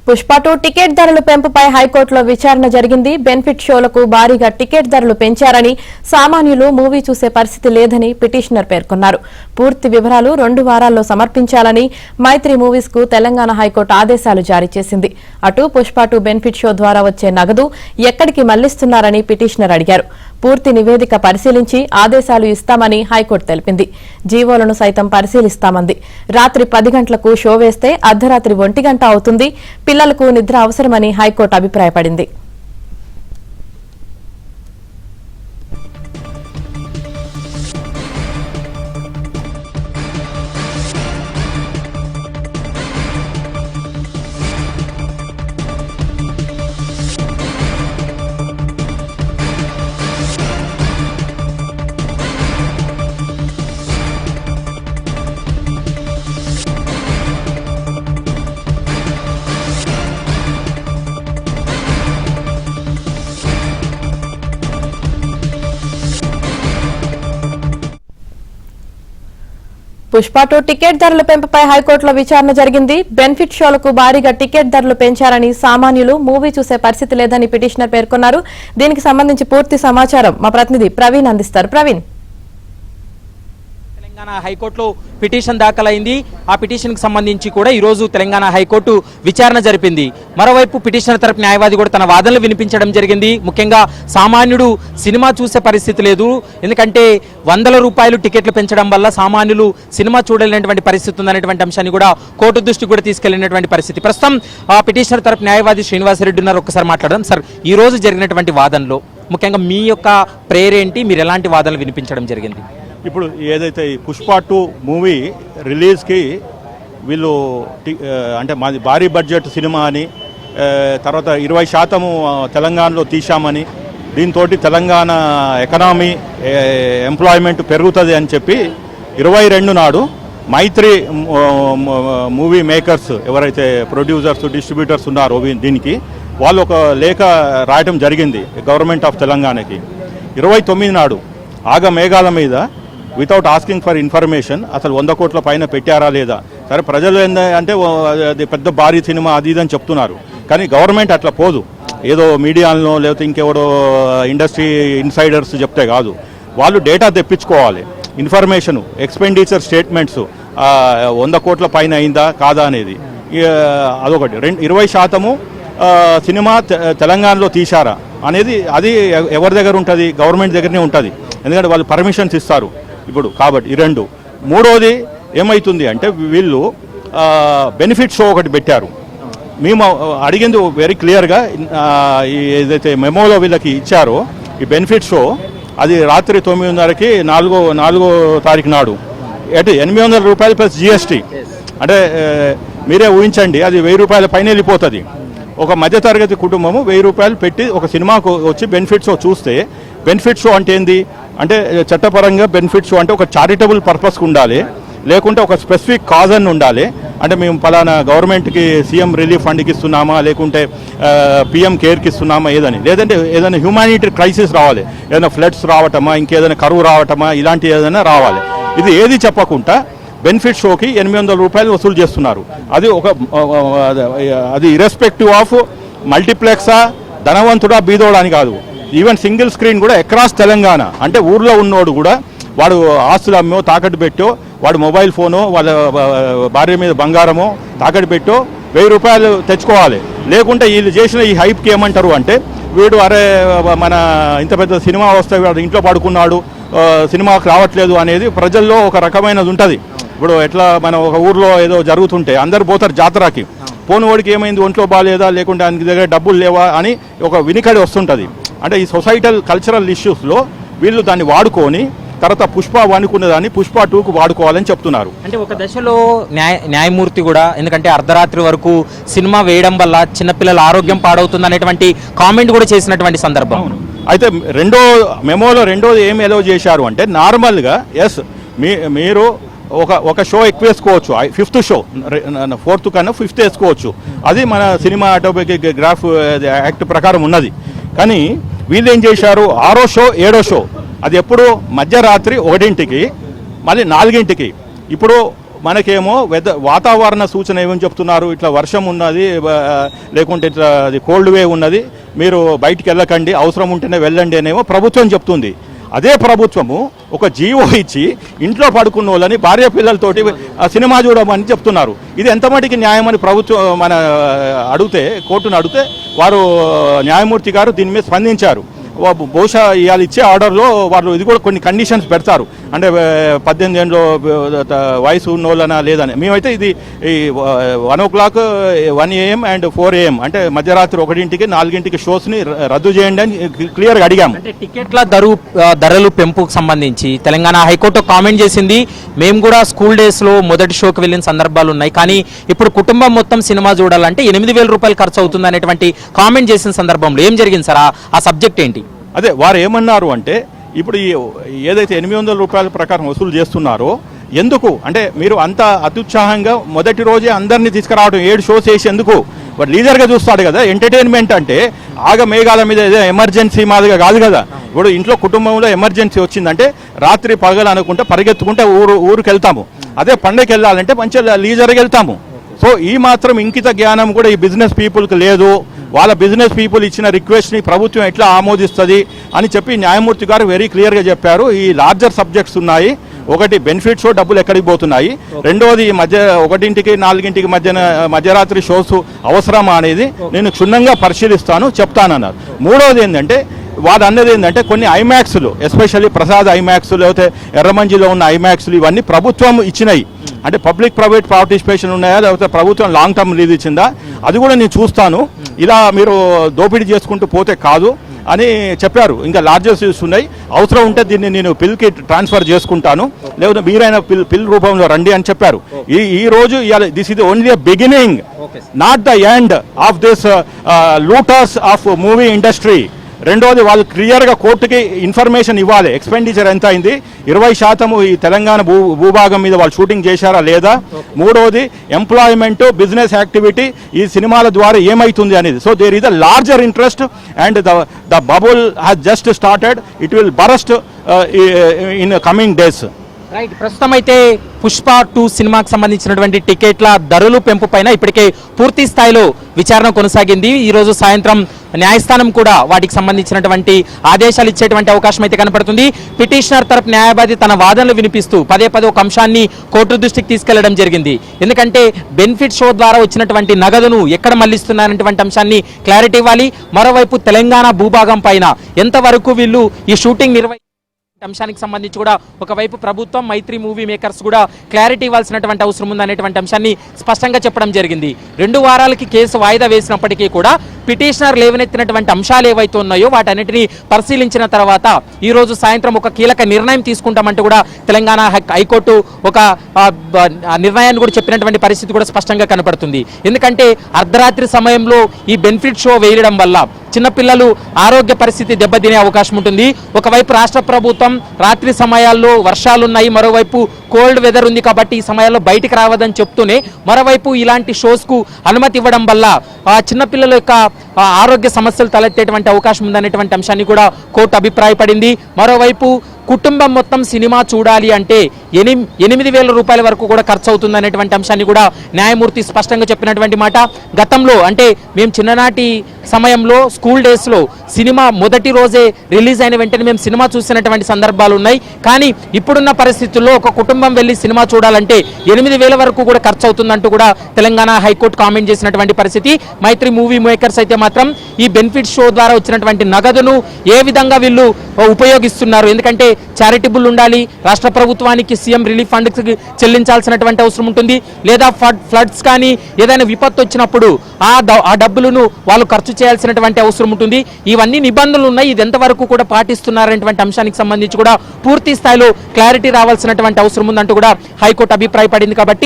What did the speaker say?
Pushpa 2 ticket ధరల పెంపుపై హైకోర్టులో విచారణ జరిగింది. బెనిఫిట్ షోలకు భారీగా టికెట్ ధరలు పెంచారని, సామాన్యులు మూవీ చూసే పరిస్థితి లేదని పిటిషనర్ పేర్కొన్నారు. పూర్తి వివరాలు 2 వారాల్లో సమర్పించాలని మైత్రి మూవీస్ కు తెలంగాణ హైకోర్టు ఆదేశాలు జారీ చేసింది. అటు పుష్ప 2 బెనిఫిట్ షో ద్వారా వచ్చే నగదు ఎక్కడికి మళ్లిస్తున్నారని పిటిషనర్ అడిగారు. పూర్తి నివేదిక పరిశీలించి ఆదేశాలు ఇస్తామని హైకోర్టు తెలిపింది. జీవోలను సైతం పరిశీలిస్తామంది. రాత్రి 10 గంటలకు షో వేస్తే అర్ధరాత్రి 1 గంట అవుతుంది. పిల్లలకు నిద్ర అవసరమని హైకోర్టు అభిప్రాయపడింది. పుష్ప 2 టికెట్ ధరల పెంపుపై హైకోర్టులో విచారణ జరిగింది. బెనిఫిట్ షోలకు భారీగా టికెట్ ధరలు పెంచారని, సామాన్యులు మూవీ చూసే పరిస్థితి లేదని పిటిషనర్ పేర్కొన్నారు. దీనికి సంబంధించి పూర్తి సమాచారం మా ప్రతినిధి ప్రవీణ్ అందిస్తారు. ప్రవీణ్, తెలంగాణ హైకోర్టులో పిటిషన్ దాఖలైంది. ఆ పిటిషన్ కి సంబంధించి కూడా ఈ రోజు తెలంగాణ హైకోర్టు విచారణ జరిపింది. మరోవైపు పిటిషనర్ తరపు న్యాయవాది కూడా తన వాదనలు వినిపించడం జరిగింది. ముఖ్యంగా సామాన్యుడు సినిమా చూసే పరిస్థితి లేదు, ఎందుకంటే వందల రూపాయలు టికెట్లు పెంచడం వల్ల సామాన్యులు సినిమా చూడలేనటువంటి పరిస్థితి ఉందనేటువంటి అంశాన్ని కూడా కోర్టు దృష్టికి కూడా తీసుకెళ్లినటువంటి పరిస్థితి. ప్రస్తుతం ఆ పిటిషనర్ తరపు న్యాయవాది శ్రీనివాసరెడ్డి ఉన్నారు. ఒక్కసారి మాట్లాడడం. సార్, ఈ రోజు జరిగినటువంటి వాదనలో ముఖ్యంగా మీ యొక్క ప్రేరేంటి, మీరు ఎలాంటి వాదనలు వినిపించడం జరిగింది? ఇప్పుడు ఏదైతే ఈ పుష్ప 2 మూవీ రిలీజ్కి వీళ్ళు అంటే మాది భారీ బడ్జెట్ సినిమా అని, తర్వాత 20% తెలంగాణలో తీశామని, దీంతో తెలంగాణ ఎకనామీ ఎంప్లాయ్మెంట్ పెరుగుతుంది అని చెప్పి 22 నాడు మైత్రి మూవీ మేకర్స్ ఎవరైతే ప్రొడ్యూసర్స్ డిస్ట్రిబ్యూటర్స్ ఉన్నారో దీనికి వాళ్ళు ఒక లేఖ రాయటం జరిగింది గవర్నమెంట్ ఆఫ్ తెలంగాణకి. 29 నాడు ఆగ మేఘాల మీద వితౌట్ ఆస్కింగ్ ఫర్ ఇన్ఫర్మేషన్ అసలు 100 కోట్ల పైన పెట్టారా లేదా, సరే ప్రజలు ఏంటంటే అది పెద్ద భారీ సినిమా అది ఇదని చెప్తున్నారు, కానీ గవర్నమెంట్ అట్లా పోదు. ఏదో మీడియాలో లేకపోతే ఇంకెవడో ఇండస్ట్రీ ఇన్సైడర్స్ చెప్తే కాదు, వాళ్ళు డేటా తెప్పించుకోవాలి, ఇన్ఫర్మేషను, ఎక్స్పెండిచర్ స్టేట్మెంట్స్ 100 కోట్ల పైన అయిందా కాదా అనేది. అదొకటి. 20% సినిమా తెలంగాణలో తీశారా అనేది అది ఎవరి దగ్గర ఉంటుంది? గవర్నమెంట్ దగ్గరనే ఉంటుంది, ఎందుకంటే వాళ్ళు పర్మిషన్స్ ఇస్తారు ఇప్పుడు. కాబట్టి ఈ 2. మూడోది ఏమవుతుంది అంటే వీళ్ళు బెనిఫిట్ షో ఒకటి పెట్టారు. మేము అడిగింది వెరీ క్లియర్గా, ఏదైతే మెమోలో వీళ్ళకి ఇచ్చారో ఈ బెనిఫిట్ షో అది రాత్రి 9:30కి 4వ తారీఖు నాడు 800 రూపాయలు ప్లస్ జిఎస్టీ. అంటే మీరే ఊహించండి, అది 1000 రూపాయల పైన వెళ్ళిపోతుంది. ఒక మధ్యతరగతి కుటుంబము 1000 రూపాయలు పెట్టి ఒక సినిమాకు వచ్చి బెనిఫిట్ షో చూస్తే, బెనిఫిట్ షో అంటే ఏంది అంటే చట్టపరంగా బెనిఫిట్ షో అంటే ఒక చారిటబుల్ పర్పస్కి ఉండాలి, లేకుంటే ఒక స్పెసిఫిక్ కాజ్ అని ఉండాలి. అంటే మేము పలానా గవర్నమెంట్కి సీఎం రిలీఫ్ ఫండ్కి ఇస్తున్నామా, లేకుంటే పిఎం కేర్కి ఇస్తున్నామా ఏదని, లేదంటే ఏదైనా హ్యూమానిటరీ క్రైసిస్ రావాలి, ఏదైనా ఫ్లడ్స్ రావటమా, ఇంకేదైనా కరువు రావటమా, ఇలాంటి ఏదైనా రావాలి. ఇది ఏది చెప్పకుండా బెనిఫిట్ షోకి 800 రూపాయలు వసూలు చేస్తున్నారు. అది ఇర్రెస్పెక్టివ్ ఆఫ్ మల్టీప్లెక్సా, ధనవంతుడా బీదోడా అని కాదు, ఈవెన్ సింగిల్ స్క్రీన్ కూడా అక్రాస్ తెలంగాణ. అంటే ఊర్లో ఉన్నోడు కూడా వాడు ఆస్తులు అమ్మో తాకట్టు పెట్టో, వాడు మొబైల్ ఫోను, వాళ్ళ భార్య మీద బంగారమో తాకట్టు పెట్టో 1000 రూపాయలు తెచ్చుకోవాలి. లేకుంటే వీళ్ళు చేసిన ఈ హైప్కి ఏమంటారు అంటే, వీడు అరే మన ఇంత పెద్ద సినిమా వస్తే వాడు ఇంట్లో పడుకున్నాడు, సినిమాకు రావట్లేదు అనేది ప్రజల్లో ఒక రకమైనది ఉంటుంది. ఇప్పుడు ఎట్లా మన ఒక ఊర్లో ఏదో జరుగుతుంటే అందరు పోతారు జాతరకి, పోను వాడికి ఏమైంది, ఒంట్లో బాగాలేదా, లేకుంటే ఆయనకి దగ్గర డబ్బులు లేవా అని ఒక వినికడి వస్తుంటుంది. అంటే ఈ సొసైటల్ కల్చరల్ ఇష్యూస్లో వీళ్ళు దాన్ని వాడుకొని తర్వాత పుష్ప 1 దాన్ని పుష్ప 2కు వాడుకోవాలని చెప్తున్నారు. అంటే ఒక దశలో న్యాయమూర్తి కూడా, ఎందుకంటే అర్ధరాత్రి వరకు సినిమా వేయడం వల్ల చిన్నపిల్లల ఆరోగ్యం పాడవుతుంది అనేటువంటి కామెంట్ కూడా చేసినటువంటి సందర్భం. అయితే రెండోది ఏం ఎలో చేశారు అంటే, నార్మల్గా ఎస్ మీరు ఒక షో ఎక్కువ వేసుకోవచ్చు, 5th షో 4th కన్నా 5th వేసుకోవచ్చు, అది మన సినిమా ఆటోగ్రాఫ్ యాక్ట్ ప్రకారం ఉన్నది. కానీ వీళ్ళు ఏం చేశారు, 6వ షో 7వ షో అది ఎప్పుడు మధ్యరాత్రి 1ంటికి మళ్ళీ 4ంటికి. ఇప్పుడు మనకేమో వాతావరణ సూచన ఏమని చెప్తున్నారు, ఇట్లా వర్షం ఉన్నది లేకుంటే ఇట్లా అది కోల్డ్ వేవ్ ఉన్నది, మీరు బయటికి వెళ్ళకండి, అవసరం ఉంటేనే వెళ్ళండి అనేమో ప్రభుత్వం చెప్తుంది. అదే ప్రభుత్వము ఒక జీవో ఇచ్చి ఇంట్లో పడుకున్న వాళ్ళని భార్య పిల్లలతోటి సినిమా చూడమని చెప్తున్నారు. ఇది ఎంత మటుకి న్యాయం అని ప్రభుత్వం కోర్టును అడిగితే వారు న్యాయమూర్తి గారు దీని మీద స్పందించారు. బహుశా ఇవాళ ఇచ్చే ఆర్డర్లో వాళ్ళు ఇది కూడా కొన్ని కండిషన్స్ పెడతారు, అంటే 18 ఏళ్ళ వయసు ఉన్న వాళ్ళనా లేదని. మేమైతే ఇది ఈ 1 o'clock 1 AM అండ్ 4 AM అంటే మధ్యరాత్రి 1ంటికి 4ంటికి షోస్ని రద్దు చేయండి అని క్లియర్గా అడిగాము. అంటే టికెట్ల ధరలు పెంపుకు సంబంధించి తెలంగాణ హైకోర్టు కామెంట్ చేసింది. మేము కూడా స్కూల్ డేస్లో మొదటి షోకి వెళ్ళిన సందర్భాలు ఉన్నాయి, కానీ ఇప్పుడు కుటుంబం మొత్తం సినిమా చూడాలంటే 8,000 రూపాయలు ఖర్చు అవుతుంది అనేటువంటి కామెంట్ చేసిన సందర్భంలో ఏం జరిగింది సార్? ఆ సబ్జెక్ట్ ఏంటి? అదే వారు ఏమన్నారు అంటే, ఇప్పుడు ఏదైతే 800 రూపాయల ప్రకారం వసూలు చేస్తున్నారో ఎందుకు అంటే మీరు అంత అత్యుత్సాహంగా మొదటి రోజే అందరినీ తీసుకురావడం 7 షోస్ వేసి ఎందుకు? వాడు లీజర్గా చూస్తాడు కదా. ఎంటర్టైన్మెంట్ అంటే మేఘాల మీద ఏదో ఎమర్జెన్సీ మాదిగా కాదు కదా. ఇప్పుడు ఇంట్లో కుటుంబంలో ఎమర్జెన్సీ వచ్చిందంటే రాత్రి పగలు అనుకుంటే పరిగెత్తుకుంటే ఊరికి వెళ్తాము. అదే పండగకి వెళ్ళాలంటే మంచిగా లీజర్గా వెళ్తాము. సో ఈ మాత్రం ఇంకిత జ్ఞానం కూడా ఈ బిజినెస్ పీపుల్కి లేదు. వాళ్ళ బిజినెస్ పీపుల్ ఇచ్చిన రిక్వెస్ట్ని ప్రభుత్వం ఎట్లా ఆమోదిస్తుంది అని చెప్పి న్యాయమూర్తి గారు వెరీ క్లియర్గా చెప్పారు. ఈ లార్జర్ సబ్జెక్ట్స్ ఉన్నాయి. ఒకటి బెనిఫిట్ షో డబ్బులు ఎక్కడికి పోతున్నాయి, రెండవది 1ంటికి 4ంటికి మధ్యరాత్రి షోస్ అవసరమా అనేది నేను క్షుణ్ణంగా పరిశీలిస్తాను చెప్తానన్నారు. మూడవది ఏంటంటే వాళ్ళు అన్నది ఏంటంటే కొన్ని ఐమాక్స్లు, ఎస్పెషల్లీ ప్రసాద్ ఐమాక్స్ లేకపోతే ఎర్రమంజిలో ఉన్న ఐమాక్స్లు ఇవన్నీ ప్రభుత్వం ఇచ్చినాయి. అంటే పబ్లిక్ ప్రైవేట్ పార్టిసిపేషన్ ఉన్నాయా లేకపోతే ప్రభుత్వం లాంగ్ టర్మ్ లీజ్ ఇచ్చిందా అది కూడా నేను చూస్తాను. ఇలా మీరు దోపిడీ చేసుకుంటూ పోతే కాదు అని చెప్పారు. ఇంకా లార్జెస్ట్ ఉన్నాయి, అవసరం ఉంటే దీన్ని నేను పిల్కి ట్రాన్స్ఫర్ చేసుకుంటాను, లేకపోతే మీరైనా పిల్ రూపంలో రండి అని చెప్పారు. ఈ రోజు this is only a beginning, not the end of this looters of movie industry. రెండోది వాళ్ళు క్లియర్గా కోర్టుకి ఇన్ఫర్మేషన్ ఇవ్వాలి, ఎక్స్పెండిచర్ ఎంత అయింది, 20% ఈ తెలంగాణ భూభాగం మీద వాళ్ళు షూటింగ్ చేశారా లేదా. మూడోది ఎంప్లాయ్మెంట్, బిజినెస్ యాక్టివిటీ ఈ సినిమాల ద్వారా ఏమైతుంది అనేది. So there is a larger interest and the bubble has just started, it will burst in coming days. Right, ప్రస్తుతం అయితే పుష్ప 2 సినిమాకి సంబంధించినటువంటి టికెట్ల ధరలు పెంపు పైన ఇప్పటికే పూర్తి స్థాయిలో విచారణ కొనసాగింది. ఈరోజు సాయంత్రం న్యాయస్థానం కూడా వాటికి సంబంధించినటువంటి ఆదేశాలు ఇచ్చేటువంటి అవకాశం అయితే కనపడుతుంది. పిటిషనర్ తరపు న్యాయవాది తన వాదనలు వినిపిస్తూ పదే ఒక అంశాన్ని కోర్టు దృష్టికి తీసుకెళ్లడం జరిగింది. ఎందుకంటే బెనిఫిట్ షో ద్వారా వచ్చినటువంటి నగదును ఎక్కడ మళ్లిస్తున్నారనేటువంటి అంశాన్ని క్లారిటీ ఇవ్వాలి. మరోవైపు తెలంగాణ భూభాగం పైన ఎంతవరకు వీళ్ళు ఈ షూటింగ్ అంశానికి సంబంధించి కూడా ఒకవైపు ప్రభుత్వం, మైత్రి మూవీ మేకర్స్ కూడా క్లారిటీ ఇవ్వాల్సినటువంటి అవసరం ఉందనేటువంటి అంశాన్ని స్పష్టంగా చెప్పడం జరిగింది. 2 వారాలకి కేసు వాయిదా వేసినప్పటికీ కూడా పిటిషనర్ లేవనెత్తినటువంటి అంశాలు ఏవైతే ఉన్నాయో వాటన్నిటిని పరిశీలించిన తర్వాత ఈ రోజు సాయంత్రం ఒక కీలక నిర్ణయం తీసుకుంటామంటూ కూడా తెలంగాణ హైకోర్టు ఒక నిర్ణయాన్ని కూడా చెప్పినటువంటి పరిస్థితి కూడా స్పష్టంగా కనపడుతుంది. ఎందుకంటే అర్ధరాత్రి సమయంలో ఈ బెనిఫిట్ షో వేయడం వల్ల చిన్నపిల్లలు ఆరోగ్య పరిస్థితి దెబ్బతినే అవకాశం ఉంటుంది. ఒకవైపు రాష్ట్ర ప్రభుత్వం రాత్రి సమయాల్లో వర్షాలున్నాయి, మరోవైపు కోల్డ్ వెదర్ ఉంది కాబట్టి ఈ సమయాల్లో బయటికి రావద్దని చెప్తూనే మరోవైపు ఇలాంటి షోస్కు అనుమతి ఇవ్వడం వల్ల చిన్నపిల్లల యొక్క ఆరోగ్య సమస్యలు తలెత్తేటువంటి అవకాశం ఉందనేటువంటి అంశాన్ని కూడా కోర్టు అభిప్రాయపడింది. మరోవైపు కుటుంబం మొత్తం సినిమా చూడాలి అంటే 8,000 రూపాయల వరకు కూడా ఖర్చు అవుతుంది అనేటువంటి అంశాన్ని కూడా న్యాయమూర్తి స్పష్టంగా చెప్పినటువంటి మాట. గతంలో అంటే మేము చిన్ననాటి సమయంలో స్కూల్ డేస్లో సినిమా మొదటి రోజే రిలీజ్ అయిన వెంటనే మేము సినిమా చూసినటువంటి సందర్భాలు ఉన్నాయి. కానీ ఇప్పుడున్న పరిస్థితుల్లో ఒక కుటుంబం వెళ్ళి సినిమా చూడాలంటే 8,000 వరకు కూడా ఖర్చు అవుతుందంటూ కూడా తెలంగాణ హైకోర్టు కామెంట్ చేసినటువంటి పరిస్థితి. మైత్రి మూవీ మేకర్స్ అయితే మాత్రం ఈ బెనిఫిట్ షో ద్వారా వచ్చినటువంటి నగదును ఏ విధంగా వీళ్ళు ఉపయోగిస్తున్నారు, ఎందుకంటే చారిటబుల్ ఉండాలి, రాష్ట్ర ప్రభుత్వానికి సీఎం రిలీఫ్ ఫండ్ చెల్లించాల్సినటువంటి అవసరం ఉంటుంది, లేదా ఫ్లడ్స్ కానీ ఏదైనా విపత్తు వచ్చినప్పుడు ఆ డబ్బులను వాళ్ళు ఖర్చు చేయాల్సినటువంటి అవసరం ఉంటుంది. ఇవన్నీ నిబంధనలు ఉన్నాయి, ఇది ఎంతవరకు కూడా పాటిస్తున్నారనేటువంటి అంశానికి సంబంధించి కూడా పూర్తి స్థాయిలో క్లారిటీ రావాల్సినటువంటి అవసరం ఉందంటూ కూడా హైకోర్టు అభిప్రాయపడింది. కాబట్టి